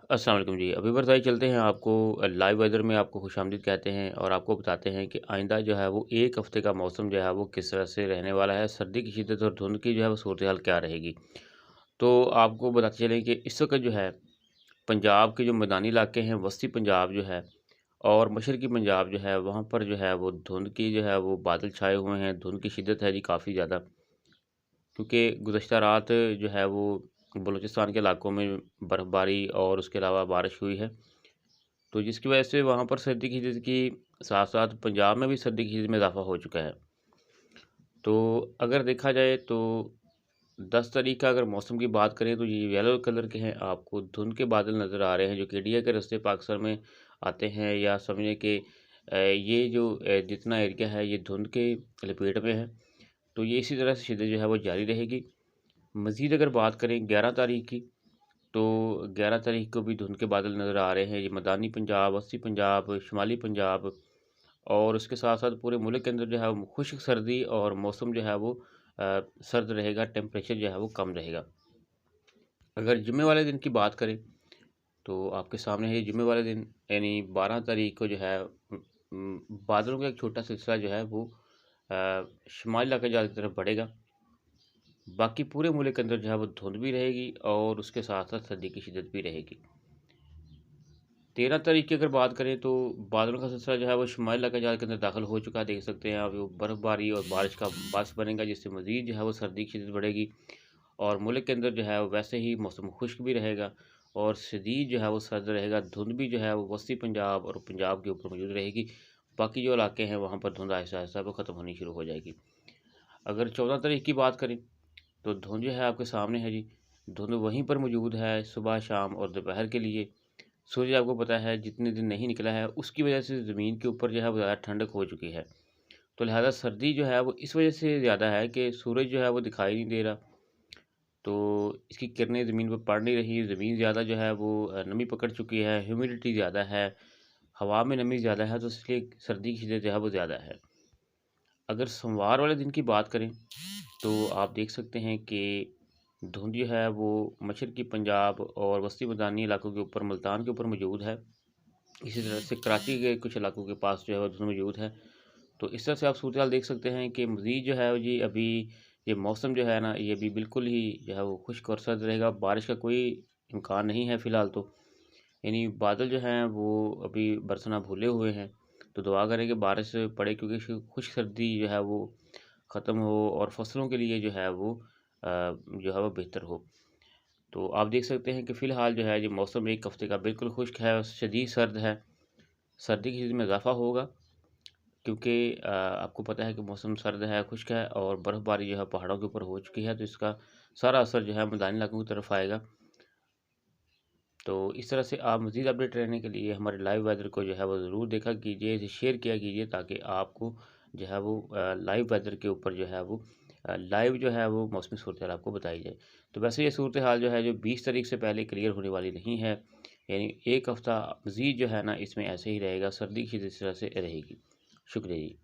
अस्सलाम वालेकुम जी। अभी बताइए चलते हैं आपको लाइव वेदर में आपको खुशामदीद कहते हैं और आपको बताते हैं कि आइंदा जो है वो 1 हफ़्ते का मौसम जो है वो किस तरह से रहने वाला है। सर्दी की शिद्दत और धुंध की जो है वो सूरत-ए-हाल क्या रहेगी। तो आपको बताते चलें कि इस वक़्त जो है पंजाब के जो मैदानी इलाके हैं, वस्ती पंजाब जो है और मशरकी पंजाब जो है वहाँ पर जो है वो धुंध की जो है वो बादल छाए हुए हैं। धुंध की शिद्दत है जी काफ़ी ज़्यादा। क्योंकि गुज़श्ता रात जो है वो बलूचिस्तान के इलाकों में बर्फ़बारी और उसके अलावा बारिश हुई है। तो जिसकी वजह से वहाँ पर सर्दी की शिद्दत की साथ-साथ पंजाब में भी सर्दी की शिद्दत में इज़ाफ़ा हो चुका है। तो अगर देखा जाए तो 10 तारीख का अगर मौसम की बात करें तो ये येलो कलर के हैं, आपको धुंध के बादल नज़र आ रहे हैं जो कि इंडिया के रास्ते पाकिस्तान में आते हैं या समझें कि ये जो जितना एरिया है ये धुंध के लपेट में है। तो ये इसी तरह से शिद्दत जो है वो जारी रहेगी। मज़ीद अगर बात करें 11 तारीख की, तो 11 तारीख को भी धुंध के बादल नज़र आ रहे हैं। ये मैदानी पंजाब, वस्ती पंजाब, शुमाली पंजाब और उसके साथ-साथ पूरे मुल्क के अंदर जो है वो खुश्क सर्दी और मौसम जो है वो सर्द रहेगा, टेम्परेचर जो है वो कम रहेगा। अगर जुम्मे वाले दिन की बात करें, तो आपके सामने है जुम्मे वाले दिन यानी 12 तारीख को जो है बादलों का एक छोटा सिलसिला जो है वो शुमाली इलाके ज़्यादा की तरफ बढ़ेगा। बाकी पूरे मुल्क के अंदर जो है वो धुंध भी रहेगी और उसके साथ-साथ सर्दी की शिद्दत भी रहेगी। 13 तारीख की अगर बात करें तो बादलों का सिलसिला जो है वो शुमाली इलाका जात के अंदर दाखिल हो चुका है। देख सकते हैं आप वो बर्फ़बारी और बारिश का बायस बनेगा जिससे मज़ीद जो है वो सर्दी की शिद्दत बढ़ेगी और मुल्क के अंदर जो है वो वैसे ही मौसम खुश्क भी रहेगा और शदीद जो है वो सर्द रहेगा। धुंध भी जो है वो वस्ती पंजाब और पंजाब के ऊपर मौजूद रहेगी। बाकी जो इलाके हैं वहाँ पर धुंध आहिस्ता-आहिस्ता वो ख़त्म होनी शुरू हो जाएगी। अगर 14 तारीख की बात करें तो धुंध जो है आपके सामने है जी। धुंध वहीं पर मौजूद है सुबह, शाम और दोपहर के लिए। सूरज आपको पता है जितने दिन नहीं निकला है उसकी वजह से ज़मीन के ऊपर जो है वो ज़्यादा ठंडक हो चुकी है। तो लिहाज़ा सर्दी जो है वो इस वजह से ज़्यादा है कि सूरज जो है वो दिखाई नहीं दे रहा। तो इसकी किरणें ज़मीन पर पड़ नहीं रही, ज़मीन ज़्यादा जो है वो नमी पकड़ चुकी है, ह्यूमिडिटी ज़्यादा है, हवा में नमी ज़्यादा है तो इसलिए सर्दी की शिद्दत जो है वो ज़्यादा है। अगर सोमवार वाले दिन की बात करें तो आप देख सकते हैं कि धुंध जो है वो मशरकी पंजाब और वस्ती मैदानी इलाकों के ऊपर मुल्तान के ऊपर मौजूद है। इसी तरह से कराची के कुछ इलाकों के पास जो है वो धुंध मौजूद है। तो इस तरह से आप सूरत-हाल देख सकते हैं कि मज़ीद जो है जी अभी ये मौसम जो है ना ये अभी बिल्कुल ही जो है वो खुश्क और सर्द रहेगा। बारिश का कोई इम्कान नहीं है फ़िलहाल तो। यानी बादल जो हैं वो अभी बरसना भूले हुए हैं। तो दुआ करें कि बारिश पड़े क्योंकि खुश्क सर्दी जो है वो ख़त्म हो और फसलों के लिए जो है वो जो है वो बेहतर हो। तो आप देख सकते हैं कि फ़िलहाल जो है ये मौसम 1 हफ़्ते का बिल्कुल खुश्क है और शदीद सर्द है। सर्दी की शिद्दत में इज़ाफ़ा होगा क्योंकि आपको पता है कि मौसम सर्द है, खुश्क है और बर्फ़बारी जो है पहाड़ों के ऊपर हो चुकी है, तो इसका सारा असर जो है मैदानी इलाकों की तरफ आएगा। तो इस तरह से आप मज़ीद अपडेट रहने के लिए हमारे लाइव वेदर को जो है वो ज़रूर देखा कीजिए, इसे शेयर किया कीजिए ताकि आपको जो है वो लाइव वेदर के ऊपर जो है वो लाइव जो है वो मौसमी सूरत-हाल आपको बताई जाए। तो वैसे ये सूरत-हाल जो है जो 20 तारीख से पहले क्लियर होने वाली नहीं है, यानी 1 हफ़्ता मज़ीद जो है ना इसमें ऐसे ही रहेगा, सर्दी की जिस तरह से रहेगी। शुक्रिया जी।